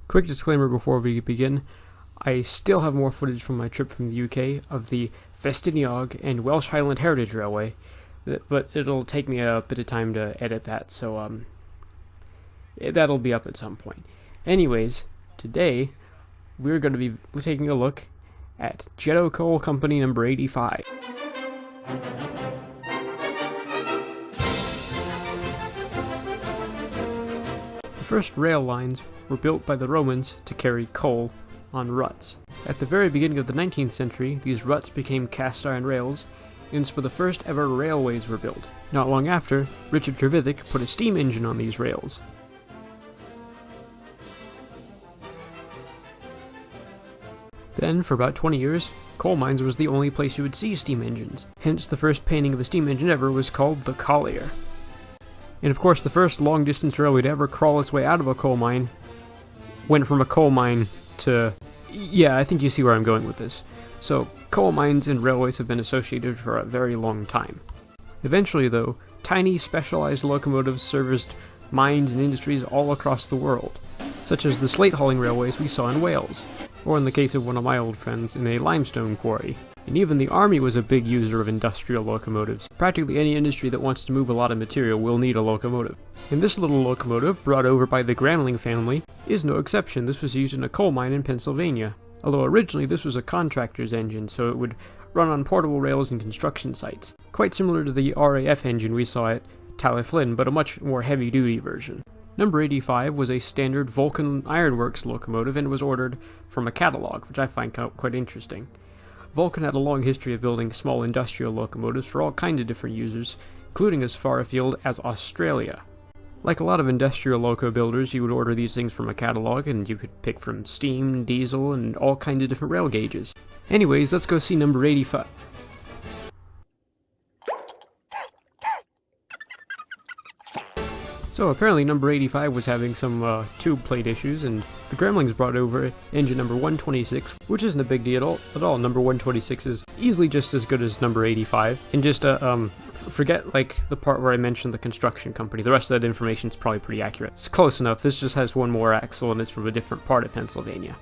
Quick disclaimer before we begin, I still have more footage from my trip from the UK of the Festiniog and Welsh Highland Heritage Railway, but it'll take me a bit of time to edit that, so that'll be up at some point. Anyways, today we're going to be taking a look at Jeddo Coal Company number 85. The first rail lines were built by the Romans to carry coal on ruts. At the very beginning of the 19th century, these ruts became cast iron rails, and so the first ever railways were built. Not long after, Richard Trevithick put a steam engine on these rails. Then, for about 20 years, coal mines was the only place you would see steam engines. Hence, the first painting of a steam engine ever was called the collier. And of course, the first long-distance railway to ever crawl its way out of a coal mine went from a coal mine to... yeah, I think you see where I'm going with this. So, coal mines and railways have been associated for a very long time. Eventually, though, tiny, specialized locomotives serviced mines and industries all across the world, such as the slate-hauling railways we saw in Wales, or in the case of one of my old friends, in a limestone quarry. And even the army was a big user of industrial locomotives. Practically any industry that wants to move a lot of material will need a locomotive. And this little locomotive, brought over by the Gramling family, is no exception. This was used in a coal mine in Pennsylvania. Although originally this was a contractor's engine, so it would run on portable rails and construction sites. Quite similar to the RAF engine we saw at Talyllyn, but a much more heavy-duty version. Number 85 was a standard Vulcan Iron Works locomotive and was ordered from a catalog, which I find quite interesting. Vulcan had a long history of building small industrial locomotives for all kinds of different users, including as far afield as Australia. Like a lot of industrial loco builders, you would order these things from a catalog, and you could pick from steam, diesel, and all kinds of different rail gauges. Anyways, let's go see number 85. So apparently number 85 was having some tube plate issues, and the Gramlings brought over engine number 126, which isn't a big deal at all. Number 126 is easily just as good as number 85. And just forget like the part where I mentioned the construction company. The rest of that information is probably pretty accurate. It's close enough. This just has one more axle, and it's from a different part of Pennsylvania.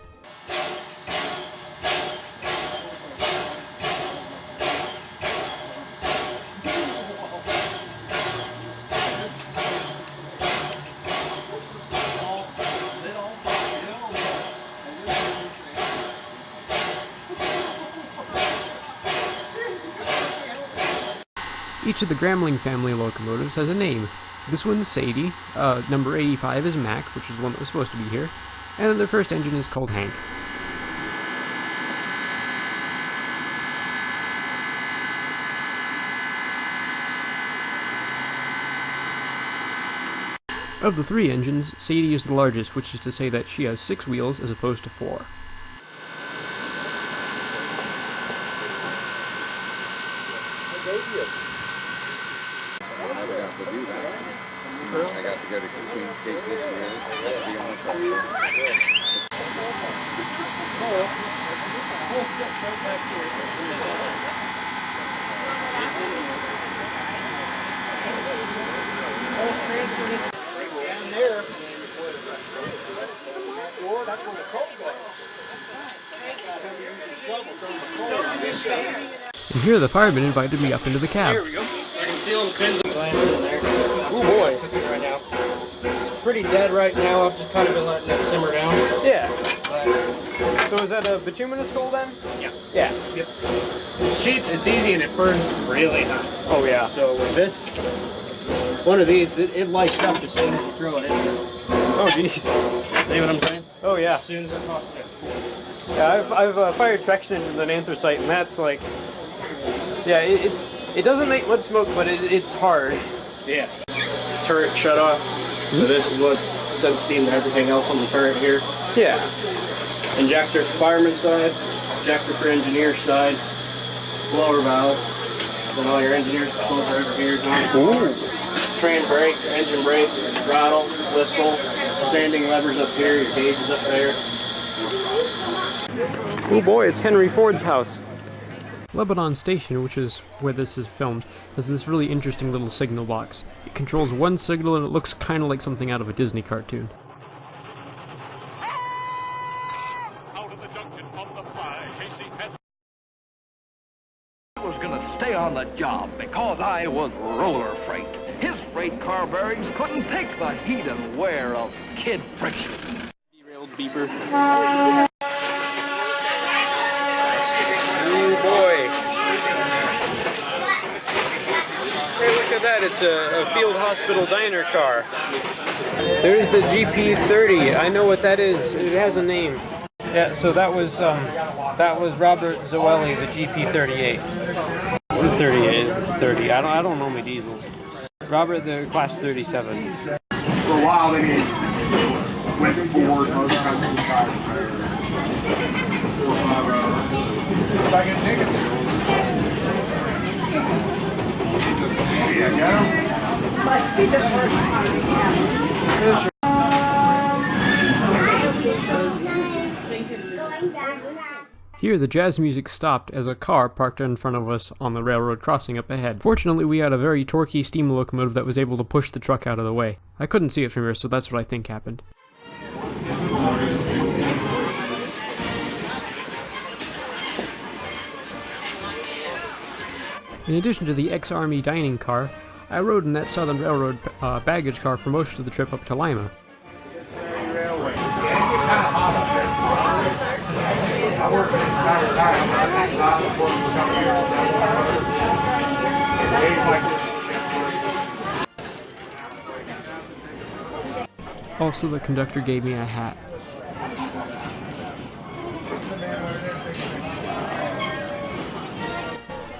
Each of the Gramling family locomotives has a name. This one's Sadie, number 85 is Mac, which is the one that was supposed to be here, and then their first engine is called Hank. Of the three engines, Sadie is the largest, which is to say that she has 6 wheels as opposed to 4. I got to go to Christine State this year. That's the only problem. And here the fireman invited me up into the cab. Here we go. I can see little pins and glands in there. Oh boy. Right now. It's pretty dead right now. I've just kind of been letting that simmer down. Yeah. But, So is that a bituminous coal then? yeah. Yeah. Yep. It's cheap, it's easy, and it burns really hot. Oh yeah. So with this, one of these, it lights up as soon as you throw it in there. Oh geez. See what I'm saying? Oh yeah. As soon as it pops in. Yeah, I've fired traction engines on anthracite, and that's like, yeah, it doesn't make much smoke, but it's hard. Yeah. Turret shut off. So this is what sends steam to everything else on the turret here. Yeah. Injector for fireman side, injector for engineer side, blower valve, then all your engineer's controls are over here. Train brake, engine brake, throttle, whistle, sanding levers up here, your gauges up there. Oh boy, it's Henry Ford's house. Lebanon Station, which is where this is filmed, has this really interesting little signal box. It controls one signal and it looks kind of like something out of a Disney cartoon. I was gonna stay on the job because I was roller freight. His freight car bearings couldn't take the heat and wear of kid friction. Derailed beeper. Oh boy. Hey, look at that. It's a field hospital diner car. There's the GP30. I know what that is. It has a name. Yeah, so that was Robert Zoelli, the GP38. Or 38, 30. I don't know my diesels. Robert, the class 37. For a while, they went forward. Most companies tried to repair it. If I can take it. Yeah, got him? Must be the first time. Here, the jazz music stopped as a car parked in front of us on the railroad crossing up ahead. Fortunately, we had a very torquey steam locomotive that was able to push the truck out of the way. I couldn't see it from here, so that's what I think happened. In addition to the ex-Army dining car, I rode in that Southern Railroad baggage car for most of the trip up to Lima. Also, the conductor gave me a hat.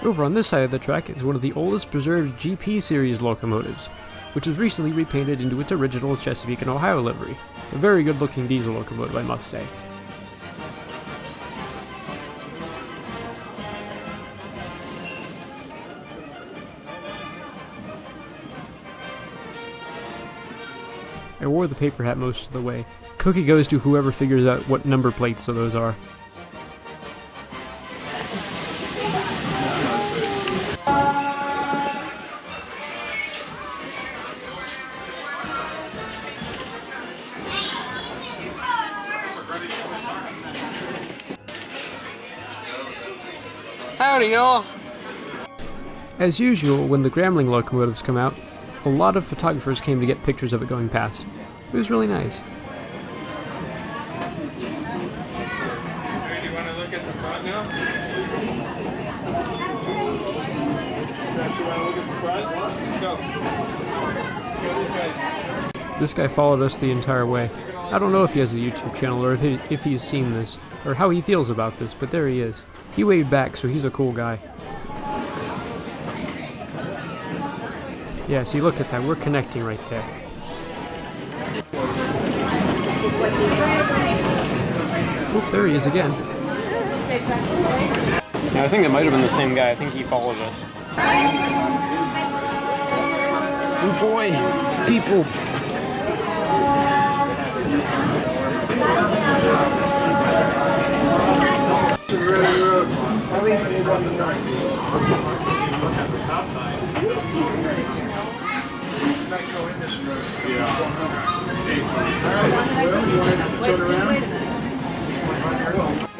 Over on this side of the track is one of the oldest preserved GP series locomotives, which was recently repainted into its original Chesapeake and Ohio livery. A very good looking diesel locomotive, I must say. I wore the paper hat most of the way. Cookie goes to whoever figures out what number plates those are. Howdy, y'all. As usual, when the Gramling locomotives come out, a lot of photographers came to get pictures of it going past. It was really nice. Do you want to look at the front now? You want to look at the front? Go. Go this way. This guy followed us the entire way. I don't know if he has a YouTube channel or if he's seen this, or how he feels about this, but there he is. He waved back, so he's a cool guy. Yeah, see, look at that. We're connecting right there. Oop, there he is again. Yeah, I think it might have been the same guy. I think he followed us. Oh boy, peoples.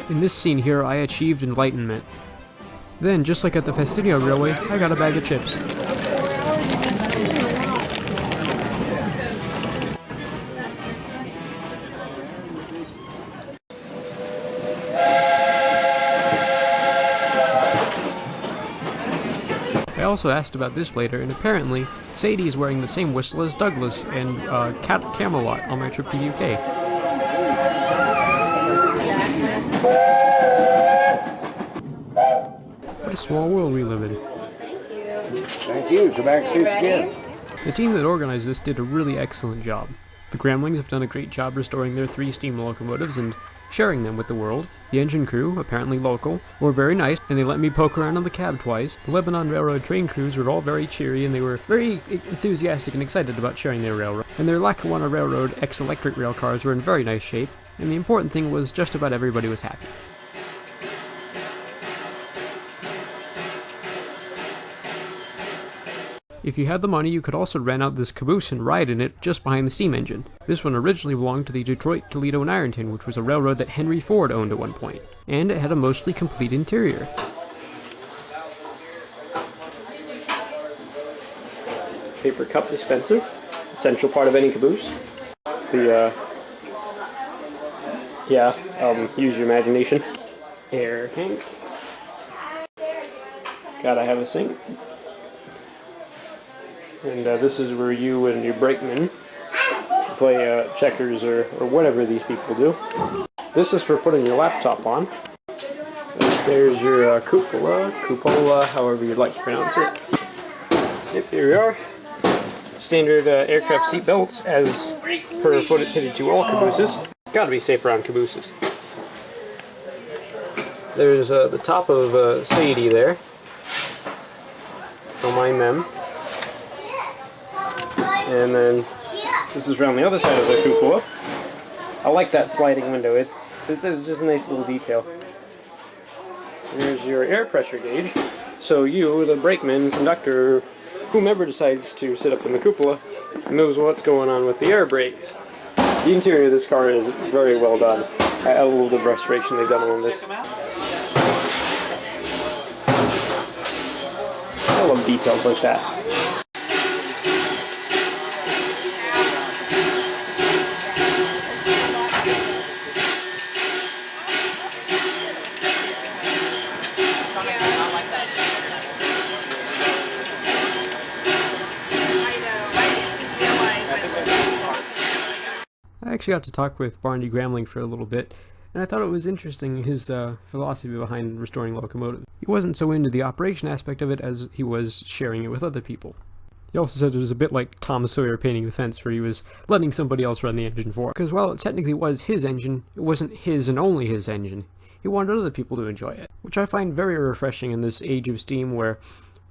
In this scene here, I achieved enlightenment. Then, just like at the Fastidio Railway, I got a bag of chips. I also asked about this later, and apparently, Sadie is wearing the same whistle as Douglas and Camelot on my trip to UK. What a small world we live in. Thank you. Come back and see us again. The team that organized this did a really excellent job. The Gramlings have done a great job restoring their 3 steam locomotives and sharing them with the world. The engine crew, apparently local, were very nice, and they let me poke around on the cab twice. The Lebanon Railroad train crews were all very cheery, and they were very enthusiastic and excited about sharing their railroad. And their Lackawanna Railroad ex-electric rail cars were in very nice shape, and the important thing was just about everybody was happy. If you had the money, you could also rent out this caboose and ride in it just behind the steam engine. This one originally belonged to the Detroit, Toledo, and Ironton, which was a railroad that Henry Ford owned at one point, and it had a mostly complete interior. Paper cup dispenser, essential part of any caboose. Use your imagination. Air tank. Gotta have a sink. And this is where you and your brakeman play checkers or whatever these people do. This is for putting your laptop on. There's your cupola, however you'd like to pronounce it. Yep, here we are. Standard aircraft seat belts, as per fitted to all cabooses. Gotta be safe around cabooses. There's the top of Sadie there. Don't mind them. And then this is around the other side of the cupola. I like that sliding window. This is just a nice little detail. There's your air pressure gauge. So you, the brakeman, conductor, whomever decides to sit up in the cupola, knows what's going on with the air brakes. The interior of this car is very well done. I love the restoration they've done on this. I love details like that. I actually got to talk with Barney Gramling for a little bit, and I thought it was interesting his philosophy behind restoring locomotives. He wasn't so into the operation aspect of it as he was sharing it with other people. He also said it was a bit like Tom Sawyer painting the fence, where he was letting somebody else run the engine for him. Because while it technically was his engine, it wasn't his and only his engine. He wanted other people to enjoy it, which I find very refreshing in this age of steam where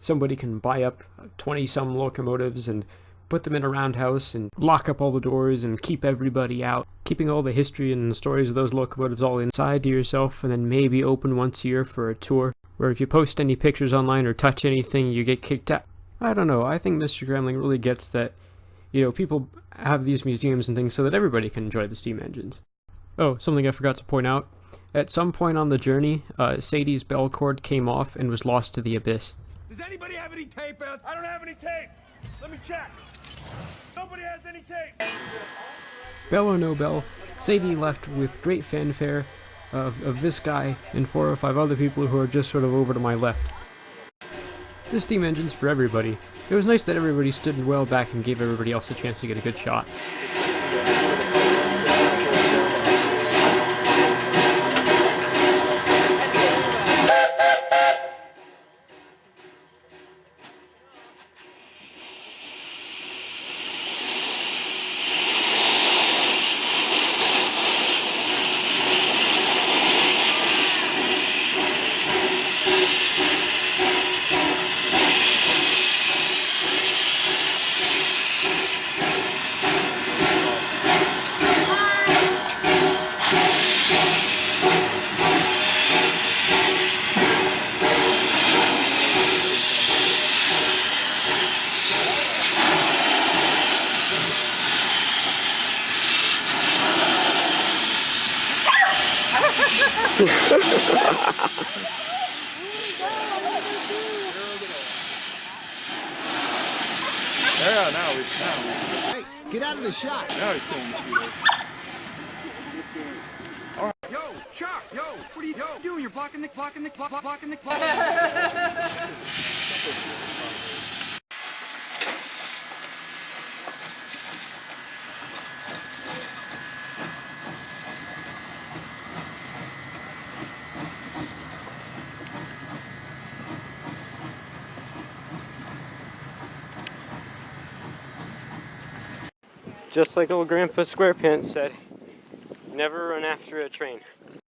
somebody can buy up 20-some locomotives and put them in a roundhouse and lock up all the doors and keep everybody out, keeping all the history and the stories of those locomotives all inside to yourself, and then maybe open once a year for a tour, where if you post any pictures online or touch anything, you get kicked out. I don't know, I think Mr. Gramling really gets that, people have these museums and things so that everybody can enjoy the steam engines. Oh, something I forgot to point out. At some point on the journey, Sadie's bell cord came off and was lost to the abyss. Does anybody have any tape out? I don't have any tape. Let me check. Nobody has any tape. Bell or no bell, Sadie left with great fanfare of this guy and 4 or 5 other people who are just sort of over to my left. This steam engine's for everybody. It was nice that everybody stood well back and gave everybody else a chance to get a good shot. Hey, get out of the shot. Now he's pulling the speed. All right. Yo, Chuck, what are you doing? You're blocking the. Just like old Grandpa Squarepants said, never run after a train.